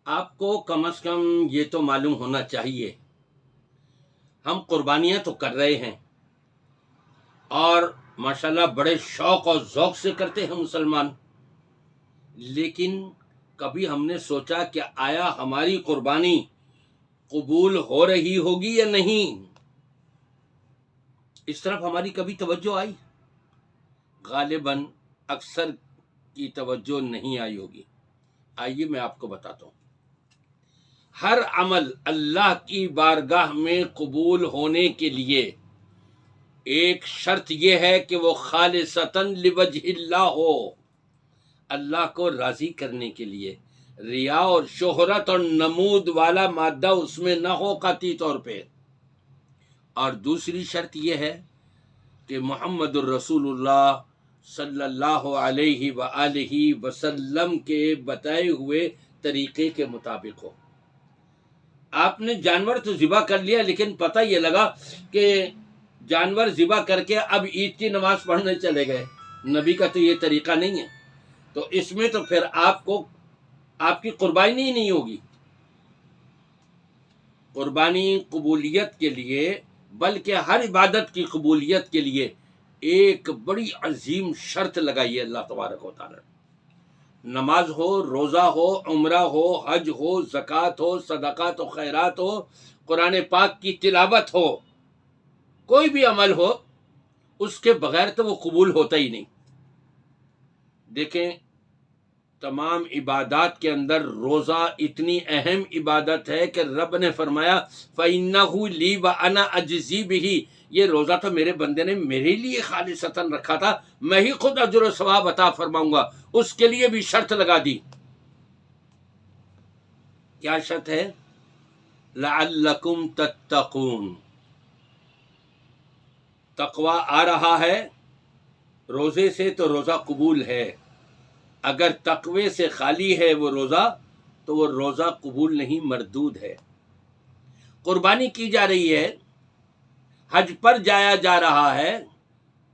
آپ کو کم از کم یہ تو معلوم ہونا چاہیے، ہم قربانیاں تو کر رہے ہیں اور ماشاءاللہ بڑے شوق اور ذوق سے کرتے ہیں مسلمان، لیکن کبھی ہم نے سوچا کہ آیا ہماری قربانی قبول ہو رہی ہوگی یا نہیں؟ اس طرف ہماری کبھی توجہ آئی؟ غالباً اکثر کی توجہ نہیں آئی ہوگی۔ آئیے میں آپ کو بتاتا ہوں۔ ہر عمل اللہ کی بارگاہ میں قبول ہونے کے لیے ایک شرط یہ ہے کہ وہ خالصتاً لوجہ اللہ ہو، اللہ کو راضی کرنے کے لیے۔ ریا اور شہرت اور نمود والا مادہ اس میں نہ ہو قطعی طور پہ۔ اور دوسری شرط یہ ہے کہ محمد الرسول اللہ صلی اللہ علیہ وآلہ وسلم کے بتائے ہوئے طریقے کے مطابق ہو۔ آپ نے جانور تو ذبح کر لیا، لیکن پتہ یہ لگا کہ جانور ذبح کر کے اب عید کی نماز پڑھنے چلے گئے۔ نبی کا تو یہ طریقہ نہیں ہے، تو اس میں تو پھر آپ کی قربانی ہی نہیں ہوگی۔ قربانی قبولیت کے لیے، بلکہ ہر عبادت کی قبولیت کے لیے ایک بڑی عظیم شرط لگائی ہے اللہ تبارک و تعالی۔ نماز ہو، روزہ ہو، عمرہ ہو، حج ہو، زکوٰۃ ہو، صدقات و خیرات ہو، قرآن پاک کی تلاوت ہو، کوئی بھی عمل ہو، اس کے بغیر تو وہ قبول ہوتا ہی نہیں۔ دیکھیں، تمام عبادات کے اندر روزہ اتنی اہم عبادت ہے کہ رب نے فرمایا فَإِنَّهُ لِي وَأَنَا أَجْزِي بِهِ، یہ روزہ تو میرے بندے نے میرے لیے خالصتاً رکھا تھا، میں ہی خود اجر و ثواب عطا فرماؤں گا۔ اس کے لیے بھی شرط لگا دی۔ کیا شرط ہے؟ لَعَلَّكُمْ تَتَّقُونَ۔ تقوی آ رہا ہے روزے سے تو روزہ قبول ہے، اگر تقوی سے خالی ہے وہ روزہ تو وہ روزہ قبول نہیں، مردود ہے۔ قربانی کی جا رہی ہے، حج پر جایا جا رہا ہے،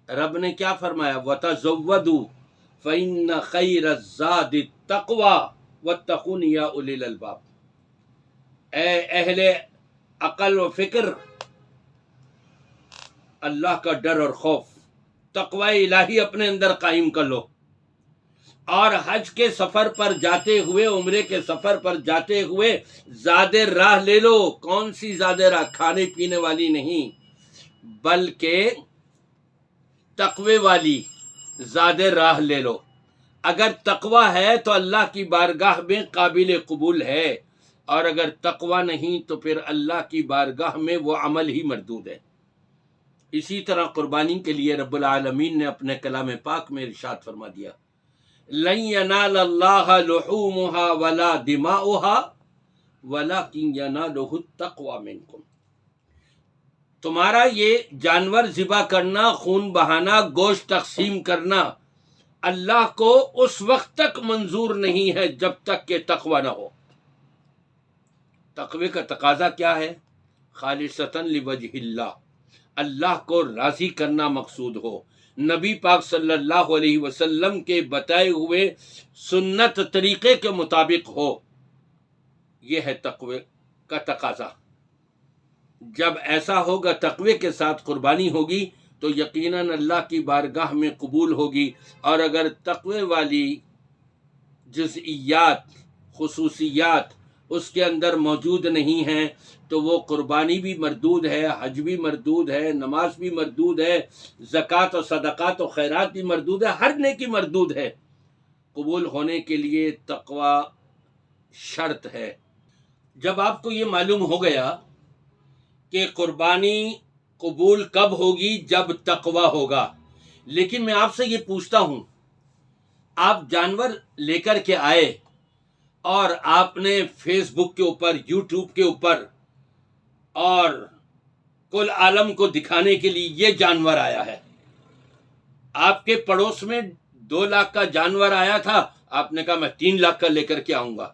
رب نے کیا فرمایا؟ وَتَزَوَّدُوا فَإِنَّ خَيْرَ الزَّادِ التَّقْوَىٰ وَاتَّقُونِ يَا أُولِي الْأَلْبَابِ۔ اے اہل عقل و فکر، اللہ کا ڈر اور خوف، تقوی الہی اپنے اندر قائم کر لو، اور حج کے سفر پر جاتے ہوئے، عمرے کے سفر پر جاتے ہوئے زاد راہ لے لو۔ کون سی زاد راہ؟ کھانے پینے والی نہیں، بلکہ تقوی والی زاد راہ لے لو۔ اگر تقوی ہے تو اللہ کی بارگاہ میں قابل قبول ہے، اور اگر تقوی نہیں تو پھر اللہ کی بارگاہ میں وہ عمل ہی مردود ہے۔ اسی طرح قربانی کے لیے رب العالمین نے اپنے کلام پاک میں ارشاد فرما دیا لَن يَنَالَ اللَّهَ لُحُومُهَا وَلَا دِمَاؤُهَا وَلَكِنْ يَنَالُهُ التَّقْوَىٰ مِنْكُمْ۔ تمہارا یہ جانور ذبح کرنا، خون بہانا، گوشت تقسیم کرنا اللہ کو اس وقت تک منظور نہیں ہے جب تک کہ تقوی نہ ہو۔ تقوی کا تقاضا کیا ہے؟ خالصتاً لوجہ اللہ، اللہ کو راضی کرنا مقصود ہو، نبی پاک صلی اللہ علیہ وسلم کے بتائے ہوئے سنت طریقے کے مطابق ہو، یہ ہے تقوی کا تقاضا۔ جب ایسا ہوگا، تقوی کے ساتھ قربانی ہوگی تو یقیناً اللہ کی بارگاہ میں قبول ہوگی، اور اگر تقوی والی جزئیات، خصوصیات اس کے اندر موجود نہیں ہیں تو وہ قربانی بھی مردود ہے، حج بھی مردود ہے، نماز بھی مردود ہے، زکوٰۃ و صدقات و خیرات بھی مردود ہے، ہر نیکی مردود ہے۔ قبول ہونے کے لیے تقوی شرط ہے۔ جب آپ کو یہ معلوم ہو گیا کہ قربانی قبول کب ہوگی؟ جب تقوی ہوگا۔ لیکن میں آپ سے یہ پوچھتا ہوں، آپ جانور لے کر کے آئے اور آپ نے فیس بک کے اوپر، یوٹیوب کے اوپر اور کل عالم کو دکھانے کے لیے یہ جانور آیا ہے، آپ کے پڑوس میں 2 لاکھ کا جانور آیا تھا، آپ نے کہا میں 3 لاکھ کا لے کر کے آؤں گا۔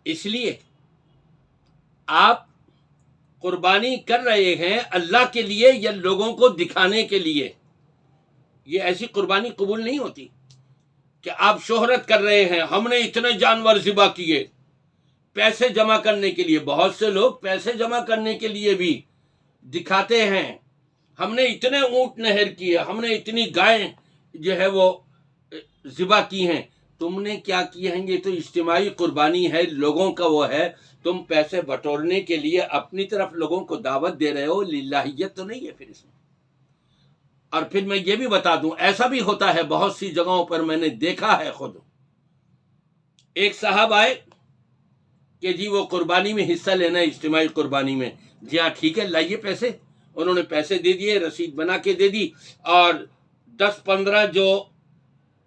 اس لیے آپ قربانی کر رہے ہیں اللہ کے لیے یا لوگوں کو دکھانے کے لیے؟ یہ ایسی قربانی قبول نہیں ہوتی کہ آپ شہرت کر رہے ہیں، ہم نے اتنے جانور ذبح کیے، پیسے جمع کرنے کے لیے، بہت سے لوگ پیسے جمع کرنے کے لیے بھی دکھاتے ہیں، ہم نے اتنے اونٹ نہر کیے، ہم نے اتنی گائیں جو ہے وہ ذبح کی ہیں۔ تم نے کیا کیے ہیں؟ یہ تو اجتماعی قربانی ہے، لوگوں کا وہ ہے، تم پیسے بٹورنے کے لیے اپنی طرف لوگوں کو دعوت دے رہے ہو، للہیت تو نہیں ہے پھر اس میں۔ اور پھر میں یہ بھی بتا دوں، ایسا بھی ہوتا ہے بہت سی جگہوں پر، میں نے دیکھا ہے خود۔ ایک صاحب آئے کہ جی وہ قربانی میں حصہ لینا ہے، اجتماعی قربانی میں۔ جی ہاں ٹھیک ہے، لائیے پیسے۔ انہوں نے پیسے دے دیے، رسید بنا کے دے دی، اور 10-15 جو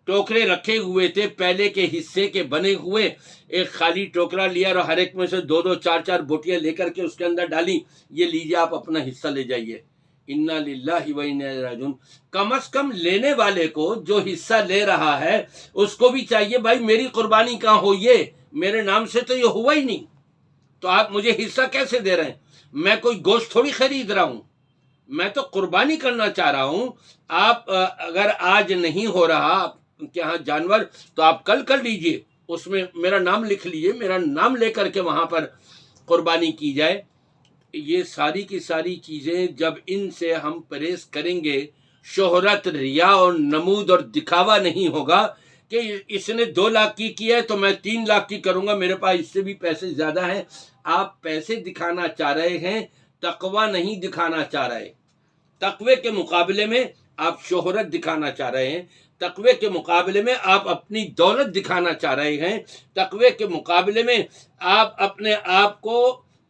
ٹوکرے رکھے ہوئے تھے پہلے کے حصے کے بنے ہوئے، ایک خالی ٹوکرا لیا اور ہر ایک میں سے 2-2 4-4 بوٹیاں لے کر کے اس کے اندر ڈالی، یہ لیجیے آپ اپنا حصہ لے جائیے۔ انا للہ و انا الیہ راجعون۔ کم از کم لینے والے کو، جو حصہ لے رہا ہے، اس کو بھی چاہیے بھائی میری قربانی کہاں ہوئی ہے، میرے نام سے تو یہ ہوا ہی نہیں، تو آپ مجھے حصہ کیسے دے رہے ہیں؟ میں کوئی گوشت تھوڑی خرید رہا ہوں، میں تو قربانی کرنا چاہ رہا ہوں۔ آپ اگر آج نہیں ہو رہا آپ کے ہاں جانور، تو آپ کل کر لیجئے، اس میں میرا نام لکھ لیجئے، میرا نام لے کر کے وہاں پر قربانی کی جائے۔ یہ ساری کی ساری چیزیں جب ان سے ہم پرہیز کریں گے، شہرت، ریا اور نمود اور دکھاوا نہیں ہوگا کہ اس نے 2 لاکھ کی کیا ہے تو میں 3 لاکھ کی کروں گا، میرے پاس اس سے بھی پیسے زیادہ ہیں۔ آپ پیسے دکھانا چاہ رہے ہیں، تقوی نہیں دکھانا چاہ رہے۔ تقوی کے مقابلے میں آپ شہرت دکھانا چاہ رہے ہیں، تقوی کے مقابلے میں آپ اپنی دولت دکھانا چاہ رہے ہیں، تقوی کے مقابلے میں آپ اپنے آپ کو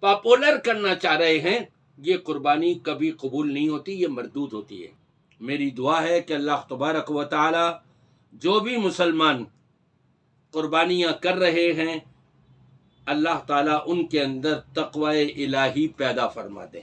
پاپولر کرنا چاہ رہے ہیں۔ یہ قربانی کبھی قبول نہیں ہوتی، یہ مردود ہوتی ہے۔ میری دعا ہے کہ اللہ تبارک و تعالی جو بھی مسلمان قربانیاں کر رہے ہیں، اللہ تعالیٰ ان کے اندر تقوی الہی پیدا فرما دے۔